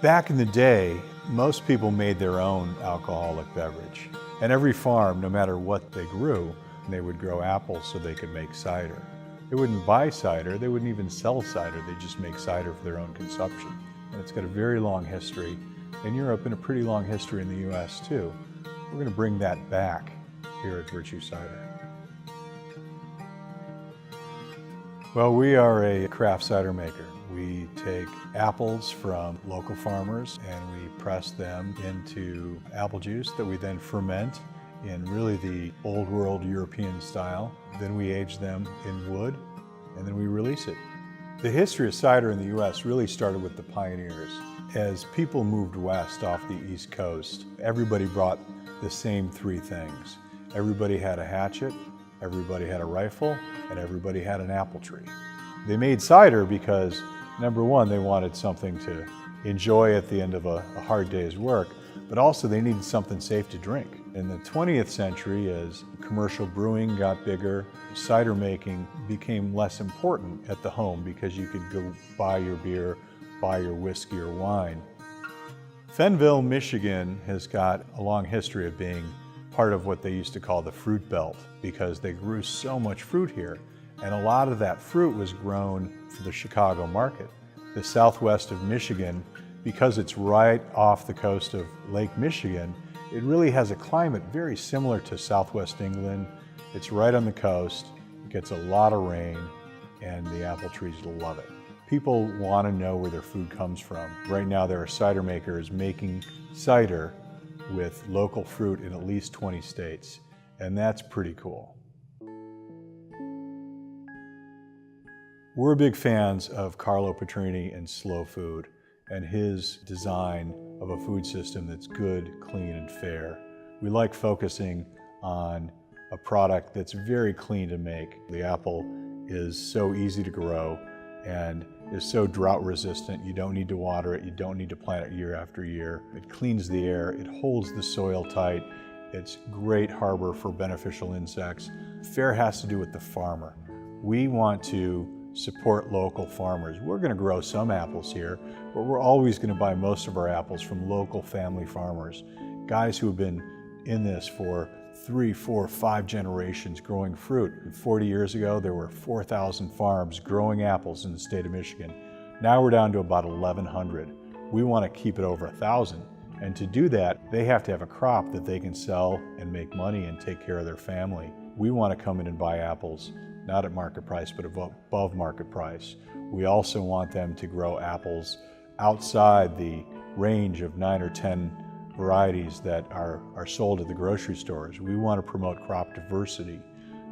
Back in the day, most people made their own alcoholic beverage. And every farm, no matter what they grew, they would grow apples so they could make cider. They wouldn't buy cider, they wouldn't even sell cider, they'd just make cider for their own consumption. And it's got a very long history in Europe and a pretty long history in the US too. We're going to bring that back here at Virtue Cider. Well, we are a craft cider maker. We take apples from local farmers and we press them into apple juice that we then ferment in really the old world European style. Then we age them in wood and then we release it. The history of cider in the US really started with the pioneers. As people moved west off the East Coast, everybody brought the same three things. Everybody had a hatchet, everybody had a rifle, and everybody had an apple tree. They made cider because, number one, they wanted something to enjoy at the end of a hard day's work, but also they needed something safe to drink. In the 20th century, as commercial brewing got bigger, cider making became less important at the home because you could go buy your beer, buy your whiskey or wine. FENNVILLE, Michigan has got a long history of being part of what they used to call the fruit belt because they grew so much fruit here. And a lot of that fruit was grown for the Chicago market. The southwest of Michigan, because it's right off the coast of Lake Michigan, it really has a climate very similar to southwest England. It's right on the coast, it gets a lot of rain, and the apple trees love it. People want to know where their food comes from. Right now there are cider makers making cider with local fruit in at least 20 states, and that's pretty cool. We're big fans of Carlo Petrini and Slow Food and his design of a food system that's good, clean, and fair. We like focusing on a product that's very clean to make. The apple is so easy to grow and is so drought resistant. You don't need to water it, you don't need to plant it year after year. It cleans the air, it holds the soil tight, it's great harbor for beneficial insects. Fair has to do with the farmer. We want to support local farmers. We're going to grow some apples here, but we're always going to buy most of our apples from local family farmers, guys who have been in this for 3, 4, 5 generations growing fruit. 40 years ago, there were 4,000 farms growing apples in the state of Michigan. Now we're down to about 1,100. We want to keep it over 1,000. And to do that, they have to have a crop that they can sell and make money and take care of their family. We want to come in and buy apples not at market price, but above market price. We also want them to grow apples outside the range of 9 or 10 varieties that are sold at the grocery stores. We want to promote crop diversity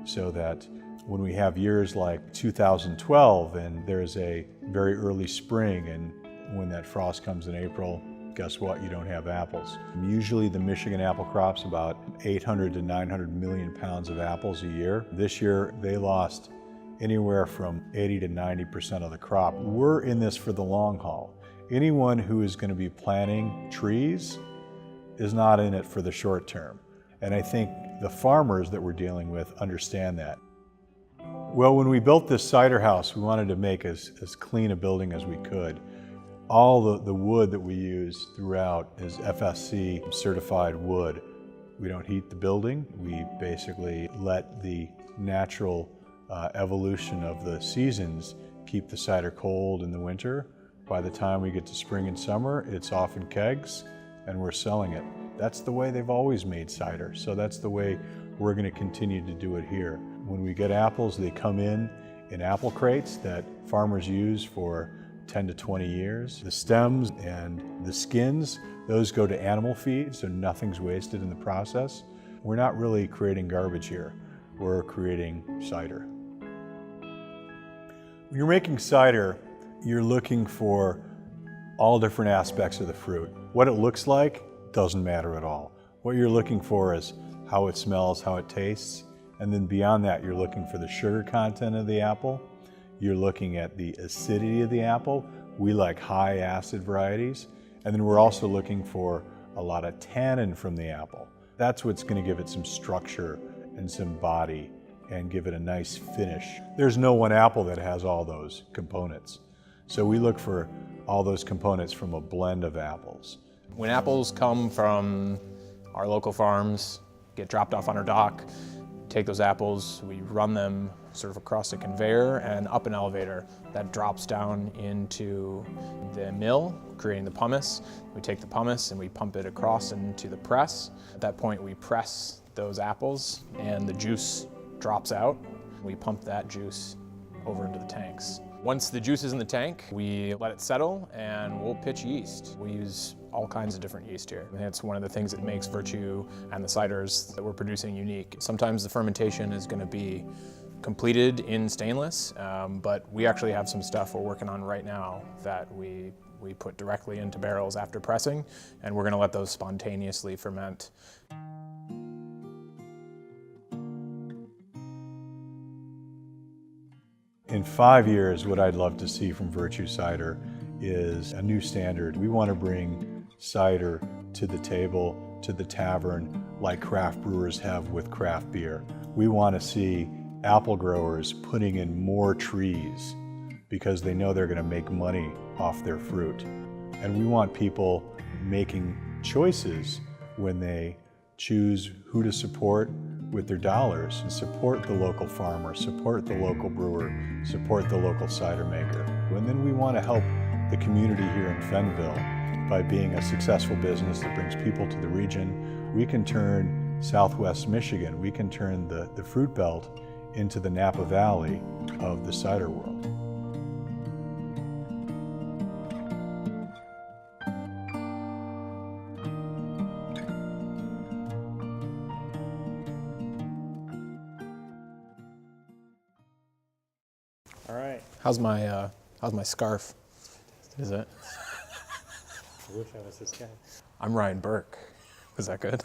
so that when we have years like 2012 and there's a very early spring and when that frost comes in April, guess what? You don't have apples. Usually the Michigan apple crop's about 800 to 900 million pounds of apples a year. This year they lost anywhere from 80 to 90% of the crop. We're in this for the long haul. Anyone who is going to be planting trees is not in it for the short term. And I think the farmers that we're dealing with understand that. Well, when we built this cider house, we wanted to make as clean a building as we could. All the wood that we use throughout is FSC certified wood. We don't heat the building. We basically let the natural evolution of the seasons keep the cider cold in the winter. By the time we get to spring and summer, it's off in kegs and we're selling it. That's the way they've always made cider. So that's the way we're going to continue to do it here. When we get apples, they come in apple crates that farmers use for 10 to 20 years. The stems and the skins, those go to animal feed, so nothing's wasted in the process. We're not really creating garbage here. We're creating cider. When you're making cider, you're looking for all different aspects of the fruit. What it looks like doesn't matter at all. What you're looking for is how it smells, how it tastes, and then beyond that, you're looking for the sugar content of the apple. You're looking at the acidity of the apple. We like high acid varieties. And then we're also looking for a lot of tannin from the apple. That's what's going to give it some structure and some body and give it a nice finish. There's no one apple that has all those components. So we look for all those components from a blend of apples. When apples come from our local farms, get dropped off on our dock, take those apples, we run them sort of across a conveyor and up an elevator that drops down into the mill, creating the pumice. We take the pumice and we pump it across into the press. At that point, we press those apples and the juice drops out. We pump that juice over into the tanks. Once the juice is in the tank, we let it settle and we'll pitch yeast. We use all kinds of different yeast here. And it's one of the things that makes Virtue and the ciders that we're producing unique. Sometimes the fermentation is going to be completed in stainless, but we actually have some stuff we're working on right now that we put directly into barrels after pressing, and we're going to let those spontaneously ferment. In 5 years, what I'd love to see from Virtue Cider is a new standard. We want to bring cider to the table, to the tavern, like craft brewers have with craft beer. We want to see apple growers putting in more trees because they know they're going to make money off their fruit. And we want people making choices when they choose who to support with their dollars, and support the local farmer, support the local brewer, support the local cider maker. And then we want to help the community here in FENNVILLE by being a successful business that brings people to the region. We can turn Southwest Michigan, we can turn the fruit belt into the Napa Valley of the cider world. All right. How's my scarf? Is it? I wish I was this guy. I'm Ryan Burke. Was that good?